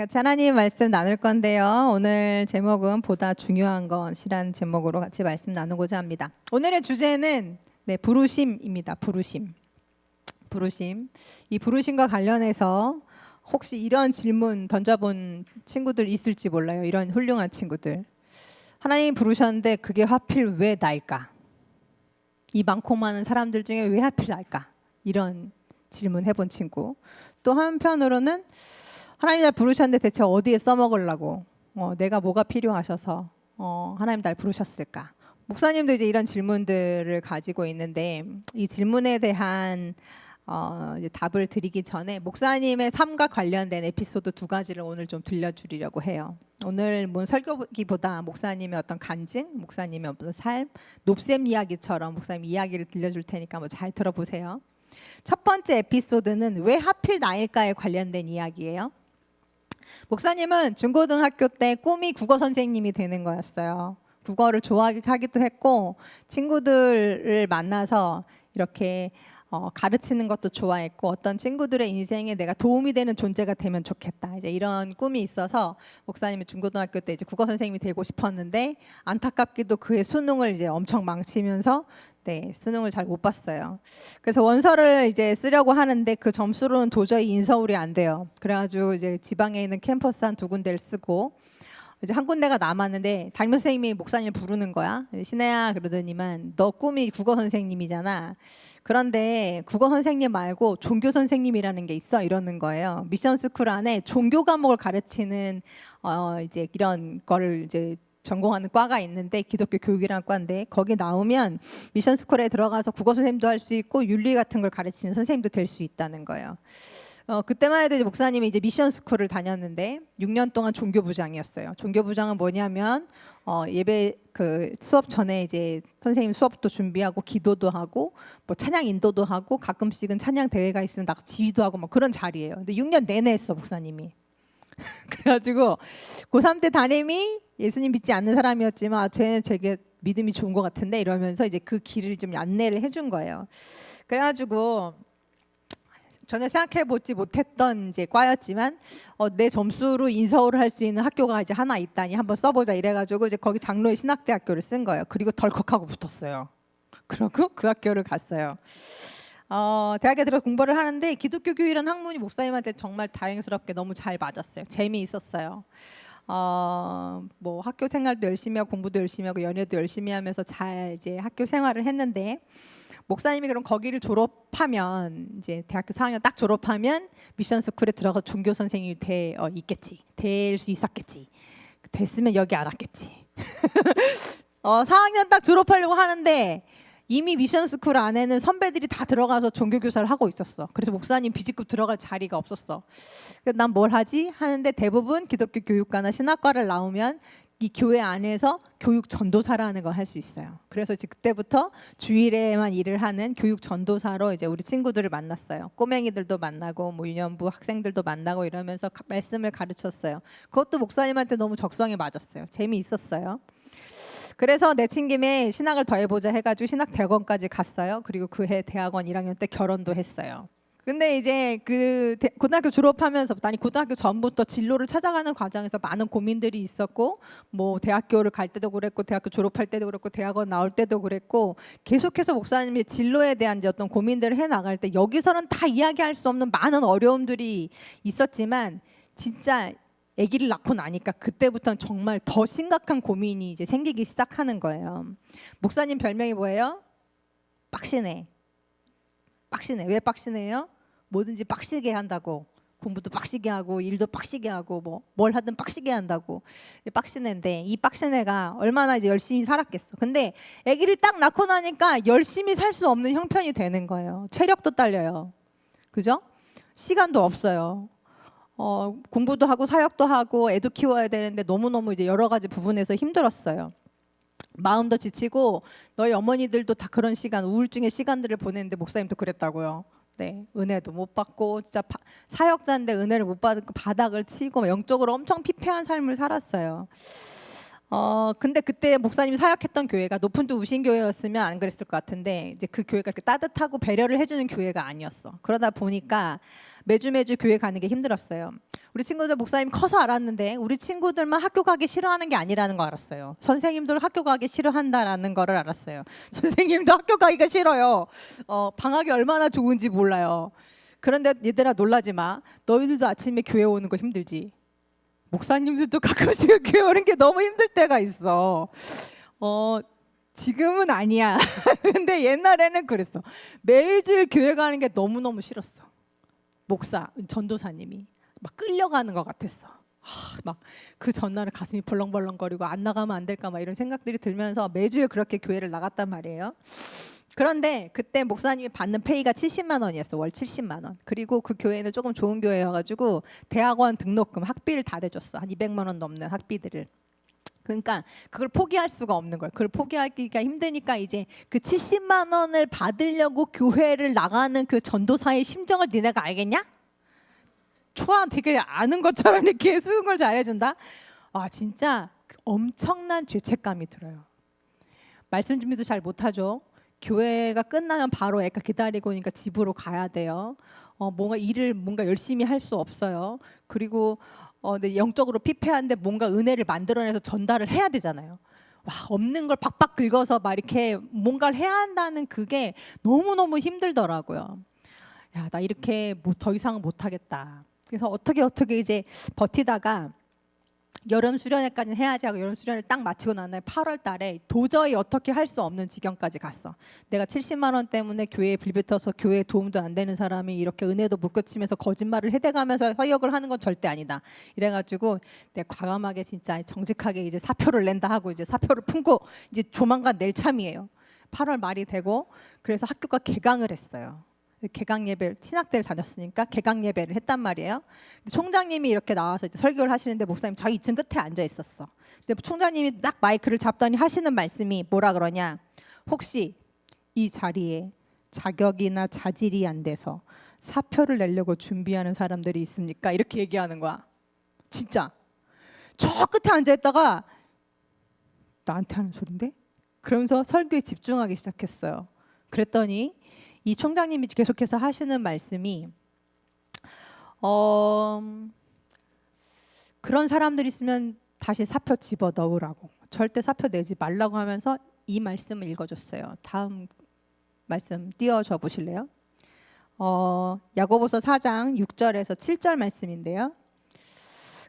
같이 하나님 말씀 나눌 건데요. 오늘 제목은 보다 중요한 것이라는 제목으로 같이 말씀 나누고자 합니다. 오늘의 주제는 부르심입니다. 부르심. 이 부르심과 관련해서 혹시 이런 질문 던져본 친구들 있을지 몰라요. 이런 훌륭한 친구들. 하나님 부르셨는데 그게 하필 왜 나일까? 이 많고 많은 사람들 중에 왜 하필 나일까? 이런 질문 해본 친구. 또 한편으로는 하나님 날 부르셨는데 대체 어디에 써먹으려고? 내가 뭐가 필요하셔서 하나님 날 부르셨을까? 목사님도 이제 이런 질문들을 가지고 있는데 이 질문에 대한 이제 답을 드리기 전에 목사님의 삶과 관련된 에피소드 두 가지를 오늘 좀 들려드리려고 해요. 오늘 뭐 설교기보다 목사님의 어떤 간증, 목사님의 어떤 삶, 롭셈 이야기처럼 목사님 이야기를 들려줄 테니까 한번 잘 들어보세요. 첫 번째 에피소드는 왜 하필 나일까에 관련된 이야기예요. 목사님은 중고등학교 때 꿈이 국어 선생님이 되는 거였어요. 국어를 좋아하기도 했고 친구들을 만나서 이렇게 가르치는 것도 좋아했고 어떤 친구들의 인생에 내가 도움이 되는 존재가 되면 좋겠다. 이제 이런 꿈이 있어서 목사님이 중고등학교 때 이제 국어 선생님이 되고 싶었는데 안타깝게도 그의 수능을 이제 엄청 망치면서 수능을 잘 못 봤어요. 그래서 원서를 이제 쓰려고 하는데 그 점수로는 도저히 인서울이 안 돼요. 그래가지고 이제 지방에 있는 캠퍼스 한 두 군데를 쓰고 이제 한 군데가 남았는데 담임 선생님이 목사님을 부르는 거야. 신혜야 그러더니만 너 꿈이 국어 선생님이잖아. 그런데 국어 선생님 말고 종교 선생님이라는 게 있어 이러는 거예요. 미션 스쿨 안에 종교 과목을 가르치는 이제 이런 거를 이제 전공하는 과가 있는데 기독교 교육이라는 과인데 거기 나오면 미션 스쿨에 들어가서 국어 선생님도 할 수 있고 윤리 같은 걸 가르치는 선생님도 될 수 있다는 거예요. 그때만 해도 이제 목사님이 이제 미션 스쿨을 다녔는데 6년 동안 종교부장이었어요. 종교부장은 뭐냐면 예배 그 수업 전에 이제 선생님 수업도 준비하고 기도도 하고 뭐 찬양 인도도 하고 가끔씩은 찬양 대회가 있으면 나가 지휘도 하고 뭐 그런 자리예요. 근데 6년 내내 했어 목사님이. 그래가지고 고3 때 담임이 예수님 믿지 않는 사람이었지만 쟤는 되게 믿음이 좋은 것 같은데 이러면서 이제 그 길을 좀 안내를 해준 거예요. 그래가지고 전혀 생각해보지 못했던 이제 과였지만 내 점수로 인서울을 할 수 있는 학교가 이제 하나 있다니 한번 써보자 이래가지고 이제 거기 장로의 신학대학교를 쓴 거예요. 그리고 덜컥하고 붙었어요. 그러고 그 학교를 갔어요. 대학에 들어 공부를 하는데 기독교 교육이라는 학문이 목사님한테 정말 다행스럽게 너무 잘 맞았어요. 재미있었어요. 뭐 학교 생활도 열심히 하고 공부도 열심히 하고 연애도 열심히 하면서 잘 이제 학교 생활을 했는데 목사님이 그럼 거기를 졸업하면 이제 대학교 4학년 딱 졸업하면 미션 스쿨에 들어가서 종교 선생님이 있겠지. 될 수 있었겠지. 됐으면 여기 안 왔겠지. 4학년 딱 졸업하려고 하는데 이미 미션 스쿨 안에는 선배들이 다 들어가서 종교 교사를 하고 있었어. 그래서 목사님 비직급 들어갈 자리가 없었어. 그래서 난 뭘 하지? 하는데 대부분 기독교 교육과나 신학과를 나오면 이 교회 안에서 교육 전도사라는 걸 할 수 있어요. 그래서 이제 그때부터 주일에만 일을 하는 교육 전도사로 이제 우리 친구들을 만났어요. 꼬맹이들도 만나고 뭐 유년부 학생들도 만나고 이러면서 말씀을 가르쳤어요. 그것도 목사님한테 너무 적성에 맞았어요. 재미있었어요. 그래서 내친 김에 신학을 더 해보자 해가지고 신학대학원까지 갔어요. 그리고 그 해 대학원 1학년 때 결혼도 했어요. 근데 이제 그 고등학교 졸업하면서부터 아니 고등학교 전부터 진로를 찾아가는 과정에서 많은 고민들이 있었고 뭐 대학교를 갈 때도 그랬고 대학교 졸업할 때도 그랬고 대학원 나올 때도 그랬고 계속해서 목사님이 진로에 대한 이제 어떤 고민들을 해 나갈 때 여기서는 다 이야기할 수 없는 많은 어려움들이 있었지만 진짜 아기를 낳고 나니까 그때부터는 정말 더 심각한 고민이 이제 생기기 시작하는 거예요. 목사님 별명이 뭐예요? 빡시네. 빡시네. 왜 빡시네요? 뭐든지 빡시게 한다고. 공부도 빡시게 하고 일도 빡시게 하고 뭐 뭘 하든 빡시게 한다고. 빡시네인데 이 빡시네가 얼마나 이제 열심히 살았겠어. 근데 아기를 딱 낳고 나니까 열심히 살 수 없는 형편이 되는 거예요. 체력도 딸려요. 그죠? 시간도 없어요. 공부도 하고 사역도 하고 애도 키워야 되는데 너무너무 이제 여러 가지 부분에서 힘들었어요. 마음도 지치고 너희 어머니들도 다 그런 시간 우울증의 시간들을 보냈는데 목사님도 그랬다고요. 네, 은혜도 못 받고 진짜 사역자인데 은혜를 못 받고 바닥을 치고 영적으로 엄청 피폐한 삶을 살았어요. 근데 그때 목사님이 사역했던 교회가 높은도 우신교회였으면 안 그랬을 것 같은데 이제 그 교회가 그렇게 따뜻하고 배려를 해주는 교회가 아니었어. 그러다 보니까 매주 교회 가는 게 힘들었어요. 우리 친구들 목사님 커서 알았는데 우리 친구들만 학교 가기 싫어하는 게 아니라는 거 알았어요. 선생님들 학교 가기 싫어한다라는 거를 알았어요. 선생님도 학교 가기가 싫어요. 방학이 얼마나 좋은지 몰라요. 그런데 얘들아 놀라지 마. 너희들도 아침에 교회 오는 거 힘들지. 목사님들도 가끔씩 교회 오는 게 너무 힘들 때가 있어. 지금은 아니야. 근데 옛날에는 그랬어. 매주일 교회 가는 게 너무너무 싫었어. 목사, 전도사님이 막 끌려가는 것 같았어. 막 그 전날은 가슴이 벌렁벌렁거리고 안 나가면 안 될까 막 이런 생각들이 들면서 매주에 그렇게 교회를 나갔단 말이에요. 그런데 그때 목사님이 받는 페이가 70만 원이었어. 월 70만 원. 그리고 그 교회는 조금 좋은 교회여가지고 대학원 등록금 학비를 다 대줬어. 한 200만 원 넘는 학비들을. 그러니까 그걸 포기할 수가 없는 거예요. 그걸 포기하기가 힘드니까 이제 그 70만 원을 받으려고 교회를 나가는 그 전도사의 심정을 니네가 알겠냐? 초안 되게 아는 것처럼 이렇게 수긍을 잘해준다. 진짜 엄청난 죄책감이 들어요. 말씀 준비도 잘 못하죠. 교회가 끝나면 바로 애가 기다리고 오니까 집으로 가야 돼요. 뭔가 열심히 할 수 없어요. 그리고 근데 영적으로 피폐한데 뭔가 은혜를 만들어내서 전달을 해야 되잖아요. 없는 걸 박박 긁어서 막 이렇게 뭔가를 해야 한다는 그게 너무너무 힘들더라고요. 나 이렇게 더 이상은 못하겠다. 그래서 어떻게 이제 버티다가 여름 수련회까지는 해야지 하고 여름 수련을 딱 마치고 난 날 8월 달에 도저히 어떻게 할 수 없는 지경까지 갔어. 내가 70만 원 때문에 교회에 빌붙어서 교회에 도움도 안 되는 사람이 이렇게 은혜도 못 걷히면서 거짓말을 해대가면서 사역을 하는 건 절대 아니다. 이래가지고 내가 과감하게 진짜 정직하게 이제 사표를 낸다 하고 이제 사표를 품고 이제 조만간 낼 참이에요. 8월 말이 되고 그래서 학교가 개강을 했어요. 개강 예배 신학대를 다녔으니까 개강 예배를 했단 말이에요. 근데 총장님이 이렇게 나와서 이제 설교를 하시는데 목사님 자기 2층 끝에 앉아 있었어. 근데 총장님이 딱 마이크를 잡더니 하시는 말씀이 뭐라 그러냐? 혹시 이 자리에 자격이나 자질이 안 돼서 사표를 내려고 준비하는 사람들이 있습니까? 이렇게 얘기하는 거야. 진짜 저 끝에 앉아 있다가 나한테 하는 소린데? 그러면서 설교에 집중하기 시작했어요. 그랬더니 이 총장님이 계속해서 하시는 말씀이 그런 사람들 있으면 다시 사표 집어 넣으라고, 절대 사표 내지 말라고 하면서 이 말씀을 읽어줬어요. 다음 말씀 띄워줘 보실래요? 야고보서 4장 6절에서 7절 말씀인데요.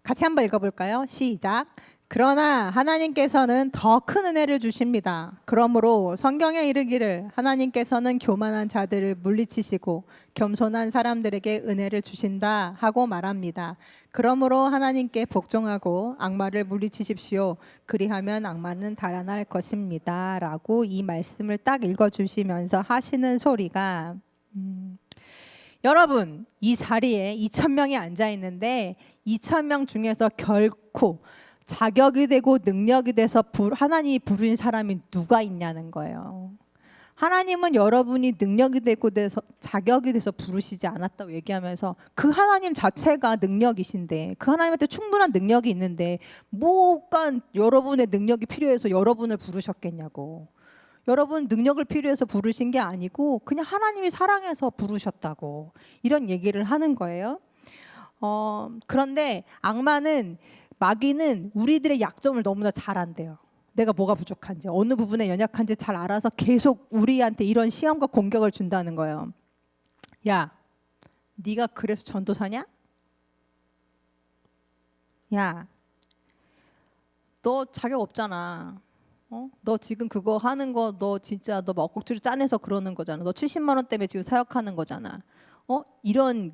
같이 한번 읽어볼까요? 시작. 그러나 하나님께서는 더 큰 은혜를 주십니다. 그러므로 성경에 이르기를 하나님께서는 교만한 자들을 물리치시고 겸손한 사람들에게 은혜를 주신다 하고 말합니다. 그러므로 하나님께 복종하고 악마를 물리치십시오. 그리하면 악마는 달아날 것입니다. 라고 이 말씀을 딱 읽어주시면서 하시는 소리가 여러분, 이 자리에 2,000명이 앉아 있는데 2,000명 중에서 결코 자격이 되고 능력이 돼서 하나님이 부르신 사람이 누가 있냐는 거예요. 하나님은 여러분이 능력이 되고 돼서 자격이 돼서 부르시지 않았다고 얘기하면서 그 하나님 자체가 능력이신데 그 하나님한테 충분한 능력이 있는데 뭐가 여러분의 능력이 필요해서 여러분을 부르셨겠냐고. 여러분 능력을 필요해서 부르신 게 아니고 그냥 하나님이 사랑해서 부르셨다고 이런 얘기를 하는 거예요. 그런데 마귀는 우리들의 약점을 너무나 잘 안대요. 내가 뭐가 부족한지 어느 부분에 연약한지 잘 알아서 계속 우리한테 이런 시험과 공격을 준다는 거예요. 야, 네가 그래서 전도사냐? 야, 너 자격 없잖아. 너 지금 그거 하는 거 너 진짜 너 억지로 짜내서 그러는 거잖아. 너 70만 원 때문에 지금 사역하는 거잖아.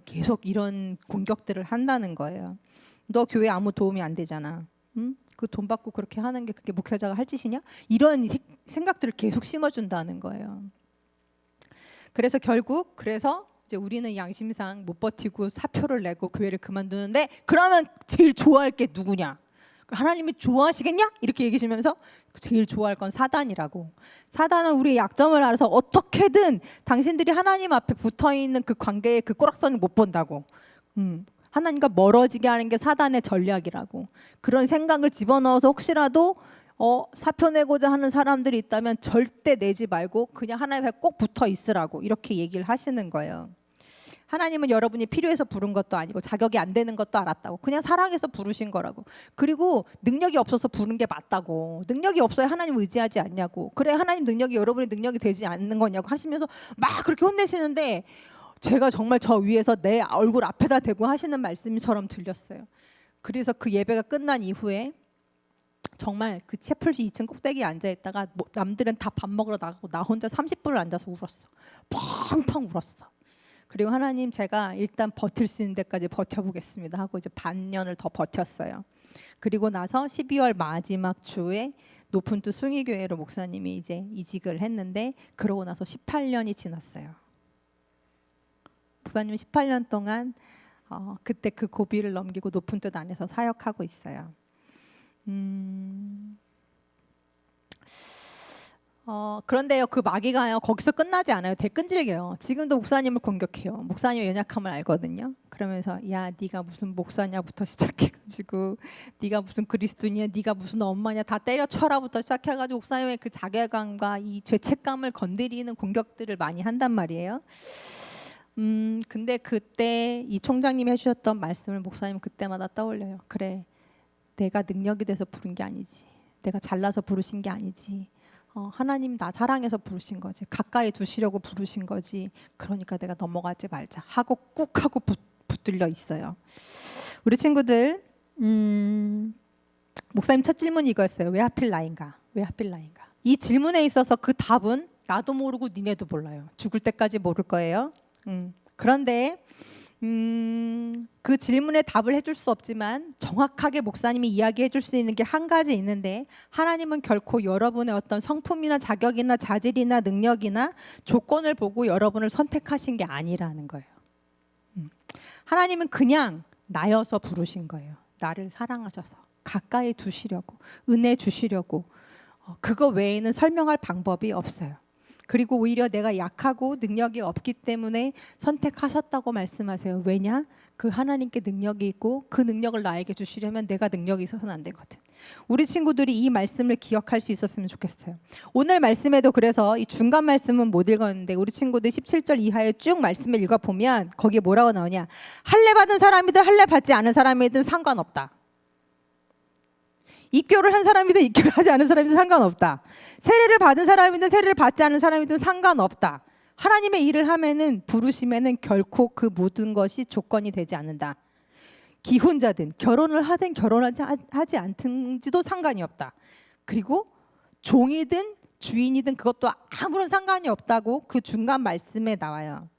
계속 이런 공격들을 한다는 거예요. 너 교회 아무 도움이 안 되잖아. 응? 그 돈 받고 그렇게 하는 게 그게 목회자가 할 짓이냐? 이런 생각들을 계속 심어준다는 거예요. 그래서 결국 이제 우리는 양심상 못 버티고 사표를 내고 교회를 그만두는데 그러면 제일 좋아할 게 누구냐? 하나님이 좋아하시겠냐? 이렇게 얘기하시면서 제일 좋아할 건 사단이라고. 사단은 우리의 약점을 알아서 어떻게든 당신들이 하나님 앞에 붙어있는 그 관계의 그 꼬락선을 못 본다고. 하나님과 멀어지게 하는 게 사단의 전략이라고. 그런 생각을 집어넣어서 혹시라도 사표 내고자 하는 사람들이 있다면 절대 내지 말고 그냥 하나님 앞에 꼭 붙어 있으라고 이렇게 얘기를 하시는 거예요. 하나님은 여러분이 필요해서 부른 것도 아니고 자격이 안 되는 것도 알았다고. 그냥 사랑해서 부르신 거라고. 그리고 능력이 없어서 부른 게 맞다고. 능력이 없어야 하나님 의지하지 않냐고. 그래 하나님 능력이 여러분의 능력이 되지 않는 거냐고 하시면서 막 그렇게 혼내시는데 제가 정말 저 위에서 내 얼굴 앞에다 대고 하시는 말씀처럼 들렸어요. 그래서 그 예배가 끝난 이후에 정말 그 채플시 2층 꼭대기에 앉아있다가 남들은 다 밥 먹으러 나가고 나 혼자 30분을 앉아서 울었어. 펑펑 울었어. 그리고 하나님 제가 일단 버틸 수 있는 데까지 버텨보겠습니다 하고 이제 반년을 더 버텼어요. 그리고 나서 12월 마지막 주에 높은 뜻 숭의교회로 목사님이 이제 이직을 했는데 그러고 나서 18년이 지났어요. 목사님은 18년 동안 그때 그 고비를 넘기고 높은 뜻 안에서 사역하고 있어요. 그런데요 그 마귀가요 거기서 끝나지 않아요. 대끈질겨요. 지금도 목사님을 공격해요. 목사님의 연약함을 알거든요. 그러면서 야 네가 무슨 목사냐부터 시작해가지고 네가 무슨 그리스도냐 네가 무슨 엄마냐 다 때려쳐라부터 시작해가지고 목사님의 그 자괴감과 이 죄책감을 건드리는 공격들을 많이 한단 말이에요. 근데 그때 이 총장님이 해주셨던 말씀을 목사님 그때마다 떠올려요. 그래 내가 능력이 돼서 부른 게 아니지. 내가 잘나서 부르신 게 아니지. 하나님 나 사랑해서 부르신 거지. 가까이 두시려고 부르신 거지. 그러니까 내가 넘어가지 말자 하고 꾹 하고 붙들려 있어요. 우리 친구들 목사님 첫 질문이 이거였어요. 왜 하필 나인가? 왜 하필 나인가? 이 질문에 있어서 그 답은 나도 모르고 니네도 몰라요. 죽을 때까지 모를 거예요. 그런데 그 질문에 답을 해줄 수 없지만 정확하게 목사님이 이야기해 줄 수 있는 게 한 가지 있는데 하나님은 결코 여러분의 어떤 성품이나 자격이나 자질이나 능력이나 조건을 보고 여러분을 선택하신 게 아니라는 거예요. 하나님은 그냥 나여서 부르신 거예요. 나를 사랑하셔서 가까이 두시려고 은혜 주시려고 그거 외에는 설명할 방법이 없어요. 그리고 오히려 내가 약하고 능력이 없기 때문에 선택하셨다고 말씀하세요. 왜냐? 그 하나님께 능력이 있고 그 능력을 나에게 주시려면 내가 능력이 있어서는 안 되거든. 우리 친구들이 이 말씀을 기억할 수 있었으면 좋겠어요. 오늘 말씀에도 그래서 이 중간 말씀은 못 읽었는데 우리 친구들 17절 이하에 쭉 말씀을 읽어보면 거기에 뭐라고 나오냐. 할례 받은 사람이든 할례 받지 않은 사람이든 상관없다. 입교를 한 사람이든 입교를 하지 않은 사람이든 상관없다. 세례를 받은 사람이든 세례를 받지 않은 사람이든 상관없다. 하나님의 일을 하면은 부르심에는 결코 그 모든 것이 조건이 되지 않는다. 기혼자든 결혼을 하든 결혼하지 않든지도 상관이 없다. 그리고 종이든 주인이든 그것도 아무런 상관이 없다고 그 중간 말씀에 나와요.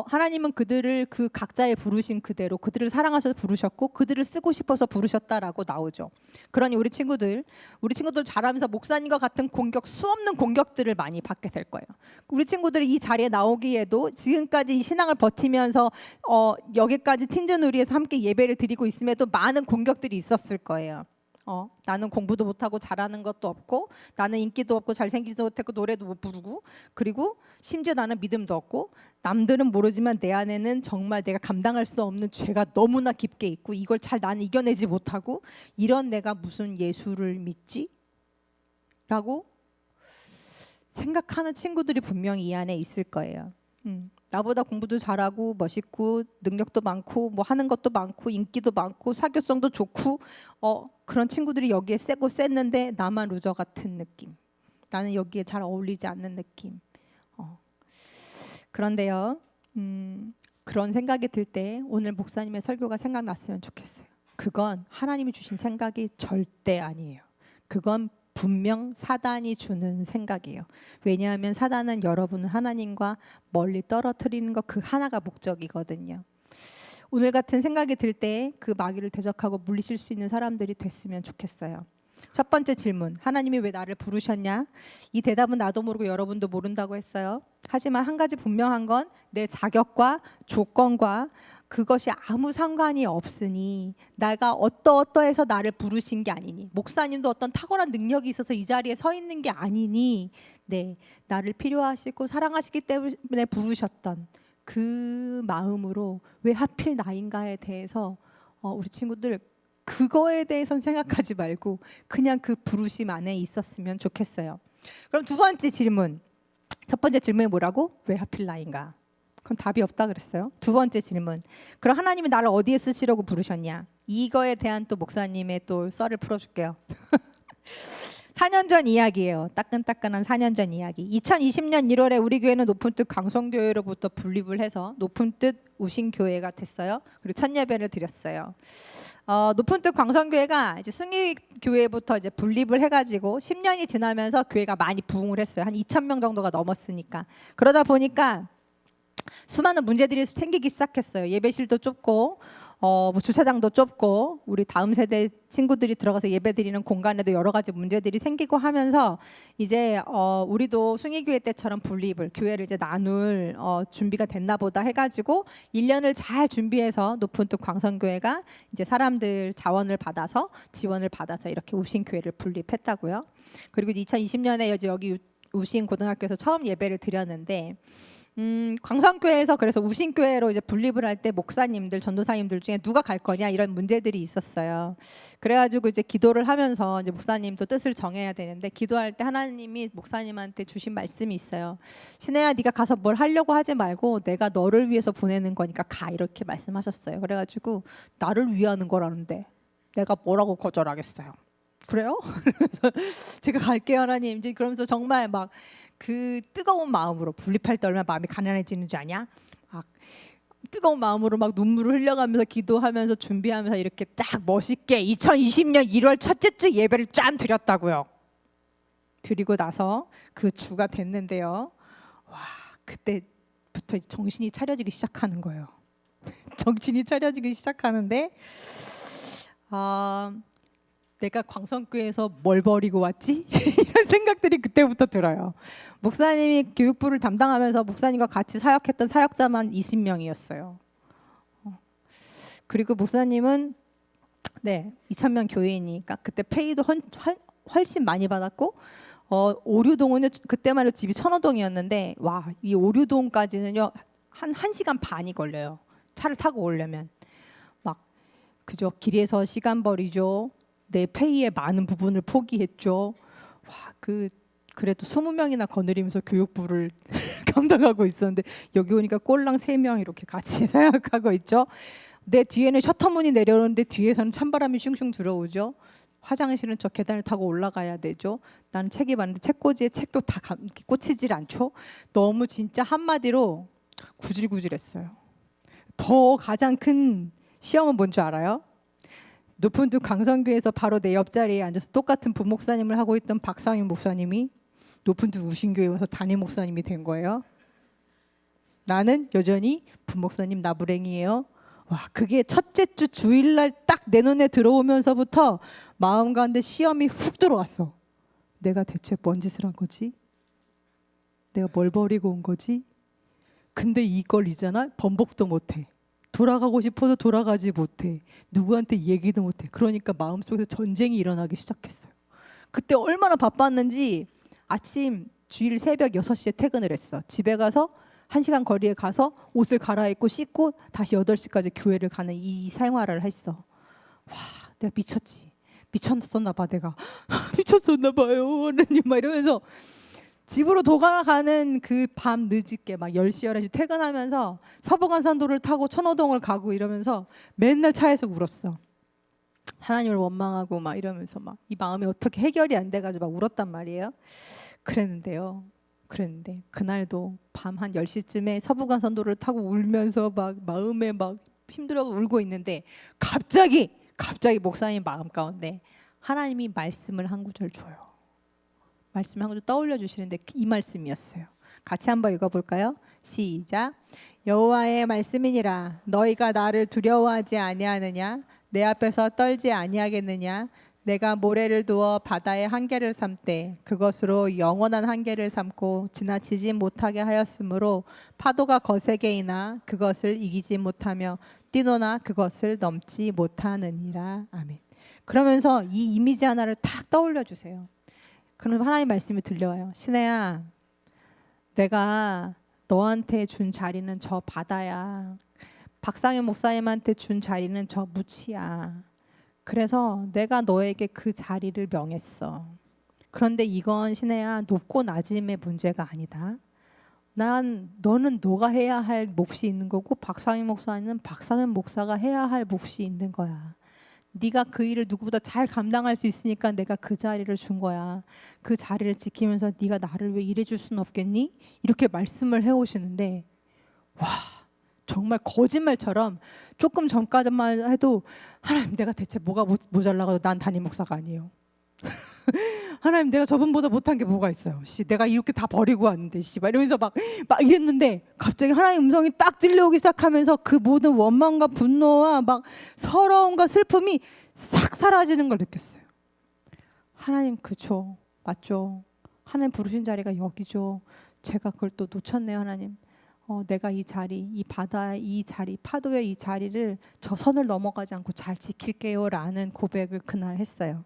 하나님은 그들을 그 각자의 부르신 그대로 그들을 사랑하셔서 부르셨고 그들을 쓰고 싶어서 부르셨다라고 나오죠. 그러니 우리 친구들 자라면서 목사님과 같은 공격 수없는 공격들을 많이 받게 될 거예요. 우리 친구들이 이 자리에 나오기에도 지금까지 이 신앙을 버티면서 여기까지 틴즈누리에서 함께 예배를 드리고 있음에도 많은 공격들이 있었을 거예요. 나는 공부도 못하고 잘하는 것도 없고 나는 인기도 없고 잘생기지도 못했고 노래도 못 부르고 그리고 심지어 나는 믿음도 없고 남들은 모르지만 내 안에는 정말 내가 감당할 수 없는 죄가 너무나 깊게 있고 이걸 잘 나는 이겨내지 못하고 이런 내가 무슨 예수를 믿지? 라고 생각하는 친구들이 분명히 이 안에 있을 거예요. 나보다 공부도 잘하고 멋있고 능력도 많고 뭐 하는 것도 많고 인기도 많고 사교성도 좋고 그런 친구들이 여기에 세고 셌는데 나만 루저 같은 느낌. 나는 여기에 잘 어울리지 않는 느낌. 그런데요. 그런 생각이 들 때 오늘 목사님의 설교가 생각났으면 좋겠어요. 그건 하나님이 주신 생각이 절대 아니에요. 그건 분명 사단이 주는 생각이에요. 왜냐하면 사단은 여러분을 하나님과 멀리 떨어뜨리는 것 그 하나가 목적이거든요. 오늘 같은 생각이 들 때 그 마귀를 대적하고 물리칠 수 있는 사람들이 됐으면 좋겠어요. 첫 번째 질문, 하나님이 왜 나를 부르셨냐? 이 대답은 나도 모르고 여러분도 모른다고 했어요. 하지만 한 가지 분명한 건 내 자격과 조건과 그것이 아무 상관이 없으니 내가 어떠해서 나를 부르신 게 아니니 목사님도 어떤 탁월한 능력이 있어서 이 자리에 서 있는 게 아니니 나를 필요하시고 사랑하시기 때문에 부르셨던 그 마음으로 왜 하필 나인가에 대해서 우리 친구들 그거에 대해서는 생각하지 말고 그냥 그 부르심 안에 있었으면 좋겠어요. 그럼 두 번째 질문. 첫 번째 질문이 뭐라고? 왜 하필 나인가? 그건 답이 없다 그랬어요. 두 번째 질문. 그럼 하나님이 나를 어디에 쓰시려고 부르셨냐? 이거에 대한 또 목사님의 또 썰을 풀어줄게요. 4년 전 이야기예요. 따끈따끈한 4년 전 이야기. 2020년 1월에 우리 교회는 높은뜻 강성교회로부터 분립을 해서 높은뜻 우신교회가 됐어요. 그리고 첫 예배를 드렸어요. 높은뜻 광성교회가 이제 숭의교회부터 이제 분립을 해가지고 10년이 지나면서 교회가 많이 부흥을 했어요. 한 2,000명 정도가 넘었으니까. 그러다 보니까 수많은 문제들이 생기기 시작했어요. 예배실도 좁고 뭐 주차장도 좁고 우리 다음 세대 친구들이 들어가서 예배드리는 공간에도 여러 가지 문제들이 생기고 하면서 이제 우리도 숭의교회 때처럼 분립을 교회를 이제 나눌 준비가 됐나 보다 해가지고 1년을 잘 준비해서 높은뜻 광성교회가 이제 사람들 자원을 받아서 지원을 받아서 이렇게 우신교회를 분립했다고요. 그리고 2020년에 여기 우신 고등학교에서 처음 예배를 드렸는데 광성교회에서 그래서 우신교회로 이제 분립을 할 때 목사님들, 전도사님들 중에 누가 갈 거냐 이런 문제들이 있었어요. 그래가지고 이제 기도를 하면서 이제 목사님도 뜻을 정해야 되는데 기도할 때 하나님이 목사님한테 주신 말씀이 있어요. 신혜야, 네가 가서 뭘 하려고 하지 말고 내가 너를 위해서 보내는 거니까 가 이렇게 말씀하셨어요. 그래가지고 나를 위하는 거라는데 내가 뭐라고 거절하겠어요. 그래요? 제가 갈게요 하나님. 이제 그러면서 정말 막 그 뜨거운 마음으로 분립할 때 얼마나 마음이 가난해지는 줄 아냐? 막 뜨거운 마음으로 막 눈물을 흘려가면서 기도하면서 준비하면서 이렇게 딱 멋있게 2020년 1월 첫째 주 예배를 짠 드렸다고요. 드리고 나서 그 주가 됐는데요. 와, 그때부터 정신이 차려지기 시작하는 거예요. 정신이 차려지기 시작하는데 내가 광성교회에서 뭘 버리고 왔지? 이런 생각들이 그때부터 들어요. 목사님이 교육부를 담당하면서 목사님과 같이 사역했던 사역자만 20명이었어요. 그리고 목사님은 2,000명 교회이니까 그때 페이도 훨씬 많이 받았고 오류동은 그때만 해도 집이 천호동이었는데 와, 이 오류동까지는요 한 1시간 반이 걸려요. 차를 타고 오려면. 막 그저 길에서 시간 버리죠. 내 페이의 많은 부분을 포기했죠. 와, 그래도 20명이나 거느리면서 교육부를 감당하고 있었는데 여기 오니까 꼴랑 3명 이렇게 같이 사역하고 있죠. 내 뒤에는 셔터문이 내려오는데 뒤에서는 찬바람이 슝슝 들어오죠. 화장실은 저 계단을 타고 올라가야 되죠. 나는 책이 많은데 책꽂이에 책도 다 꽂히질 않죠. 너무 진짜 한마디로 구질구질했어요. 더 가장 큰 시험은 뭔 줄 알아요? 높은뜻 강성교회에서 바로 내 옆자리에 앉아서 똑같은 부목사님을 하고 있던 박상윤 목사님이 높은뜻 우신교회 와서 담임 목사님이 된 거예요. 나는 여전히 부목사님 나부랭이에요. 와, 그게 첫째 주 주일날 딱 내 눈에 들어오면서부터 마음 가운데 시험이 훅 들어왔어. 내가 대체 뭔 짓을 한 거지? 내가 뭘 버리고 온 거지? 근데 이걸 있잖아, 번복도 못해. 돌아가고 싶어도 돌아가지 못해. 누구한테 얘기도 못해. 그러니까 마음속에서 전쟁이 일어나기 시작했어요. 그때 얼마나 바빴는지 아침 주일 새벽 6시에 퇴근을 했어. 집에 가서 1시간 거리에 가서 옷을 갈아입고 씻고 다시 8시까지 교회를 가는 이 생활을 했어. 와, 내가 미쳤지. 미쳤었나 봐 내가. 미쳤었나 봐요 하나님 막 이러면서 집으로 돌아가는 그 밤 늦게 막 10시 11시 퇴근하면서 서부간선도를 타고 천호동을 가고 이러면서 맨날 차에서 울었어. 하나님을 원망하고 막 이러면서 막 이 마음이 어떻게 해결이 안 돼가지고 막 울었단 말이에요. 그랬는데 그날도 밤 한 10시쯤에 서부간선도를 타고 울면서 막 마음에 막 힘들어 울고 있는데 갑자기 목사님 마음 가운데 하나님이 말씀을 한 구절 줘요. 말씀 한 구절 떠올려 주시는데 이 말씀이었어요. 같이 한번 읽어볼까요? 시작. 여호와의 말씀이니라. 너희가 나를 두려워하지 아니하느냐? 내 앞에서 떨지 아니하겠느냐? 내가 모래를 두어 바다의 한계를 삼되 그것으로 영원한 한계를 삼고 지나치지 못하게 하였으므로 파도가 거세게 이나 그것을 이기지 못하며 뛰노나 그것을 넘지 못하느니라. 아멘. 그러면서 이 이미지 하나를 탁 떠올려 주세요. 그럼 하나님 말씀이 들려와요. 신혜야, 내가 너한테 준 자리는 저 바다야. 박상현 목사님한테 준 자리는 저 무치야. 그래서 내가 너에게 그 자리를 명했어. 그런데 이건 신혜야, 높고 낮음의 문제가 아니다. 너는 너가 해야 할 몫이 있는 거고, 박상현 목사는 박상현 목사가 해야 할 몫이 있는 거야. 네가 그 일을 누구보다 잘 감당할 수 있으니까 내가 그 자리를 준 거야. 그 자리를 지키면서 네가 나를 왜 일해줄 수는 없겠니? 이렇게 말씀을 해오시는데, 와, 정말 거짓말처럼 조금 전까지만 해도 하나님, 내가 대체 뭐가 모자라고 난 담임 목사가 아니에요. 하나님, 내가 저분보다 못한 게 뭐가 있어요? 내가 이렇게 다 버리고 왔는데 막 이러면서 막 이랬는데, 갑자기 하나님 음성이 딱 들려오기 시작하면서 그 모든 원망과 분노와 막 서러움과 슬픔이 싹 사라지는 걸 느꼈어요. 하나님, 그쵸, 맞죠. 하나님 부르신 자리가 여기죠. 제가 그걸 또 놓쳤네요. 하나님, 내가 이 자리, 이 바다의 이 자리, 파도의 이 자리를, 저 선을 넘어가지 않고 잘 지킬게요 라는 고백을 그날 했어요.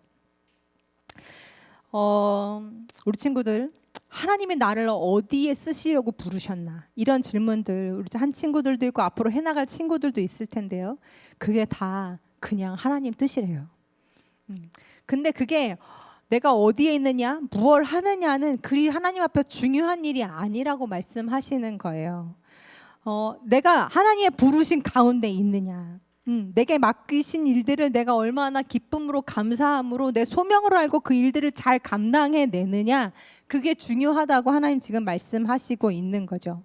우리 친구들, 하나님이 나를 어디에 쓰시려고 부르셨나, 이런 질문들 우리 한 친구들도 있고 앞으로 해나갈 친구들도 있을 텐데요. 그게 다 그냥 하나님 뜻이래요. 근데 그게 내가 어디에 있느냐, 무엇을 하느냐는 그리 하나님 앞에 중요한 일이 아니라고 말씀하시는 거예요. 내가 하나님의 부르신 가운데 있느냐, 내게 맡기신 일들을 내가 얼마나 기쁨으로 감사함으로 내 소명으로 알고 그 일들을 잘 감당해내느냐, 그게 중요하다고 하나님 지금 말씀하시고 있는 거죠.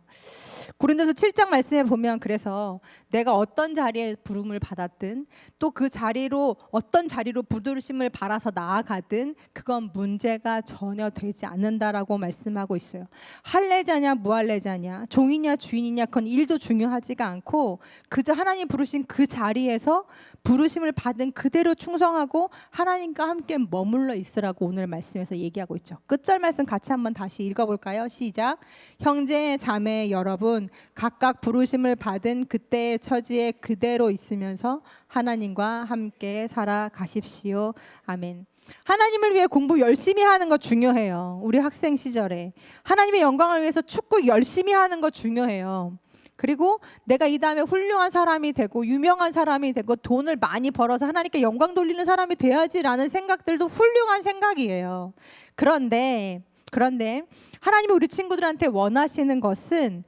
고린도서 7장 말씀에 보면, 그래서 내가 어떤 자리에 부름을 받았든 또 그 자리로 어떤 자리로 부르심을 받아서 나아가든 그건 문제가 전혀 되지 않는다라고 말씀하고 있어요. 할례자냐 무할례자냐, 종이냐 주인이냐, 그건 일도 중요하지가 않고 그저 하나님 부르신 그 자리에서 부르심을 받은 그대로 충성하고 하나님과 함께 머물러 있으라고 오늘 말씀에서 얘기하고 있죠. 끝절 말씀 같이 한번 다시 읽어볼까요? 시작. 형제 자매 여러분, 각각 부르심을 받은 그때의 처지에 그대로 있으면서 하나님과 함께 살아가십시오. 아멘. 하나님을 위해 공부 열심히 하는 거 중요해요. 우리 학생 시절에 하나님의 영광을 위해서 축구 열심히 하는 거 중요해요. 그리고 내가 이 다음에 훌륭한 사람이 되고 유명한 사람이 되고 돈을 많이 벌어서 하나님께 영광 돌리는 사람이 돼야지라는 생각들도 훌륭한 생각이에요. 그런데 하나님이 우리 친구들한테 원하시는 것은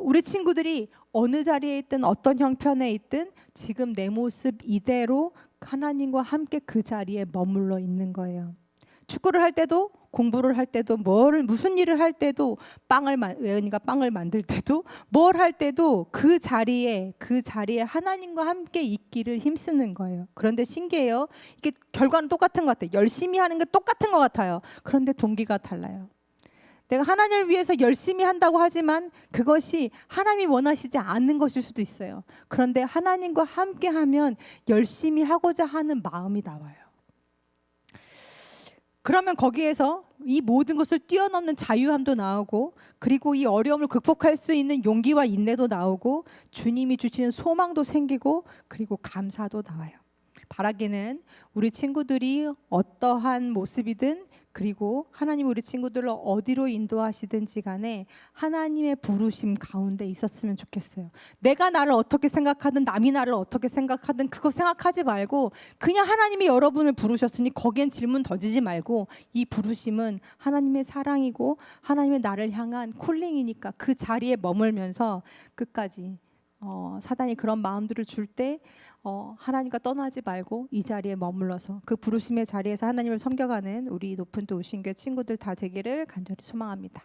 우리 친구들이 어느 자리에 있든 어떤 형편에 있든 지금 내 모습 이대로 하나님과 함께 그 자리에 머물러 있는 거예요. 축구를 할 때도, 공부를 할 때도, 무슨 일을 할 때도, 예은이가 빵을 만들 때도, 뭘 할 때도 그 자리에 하나님과 함께 있기를 힘쓰는 거예요. 그런데 신기해요. 이게 결과는 똑같은 것 같아요. 열심히 하는 게 똑같은 것 같아요. 그런데 동기가 달라요. 내가 하나님을 위해서 열심히 한다고 하지만 그것이 하나님이 원하시지 않는 것일 수도 있어요. 그런데 하나님과 함께 하면 열심히 하고자 하는 마음이 나와요. 그러면 거기에서 이 모든 것을 뛰어넘는 자유함도 나오고, 그리고 이 어려움을 극복할 수 있는 용기와 인내도 나오고, 주님이 주시는 소망도 생기고, 그리고 감사도 나와요. 바라기는 우리 친구들이 어떠한 모습이든, 그리고 하나님 우리 친구들을 어디로 인도하시든지 간에 하나님의 부르심 가운데 있었으면 좋겠어요. 내가 나를 어떻게 생각하든 남이 나를 어떻게 생각하든 그거 생각하지 말고 그냥 하나님이 여러분을 부르셨으니 거기엔 질문 던지지 말고, 이 부르심은 하나님의 사랑이고 하나님의 나를 향한 콜링이니까 그 자리에 머물면서 끝까지 사단이 그런 마음들을 줄 때 하나님과 떠나지 말고 이 자리에 머물러서 그 부르심의 자리에서 하나님을 섬겨가는 우리 높은 또 우신교 친구들 다 되기를 간절히 소망합니다.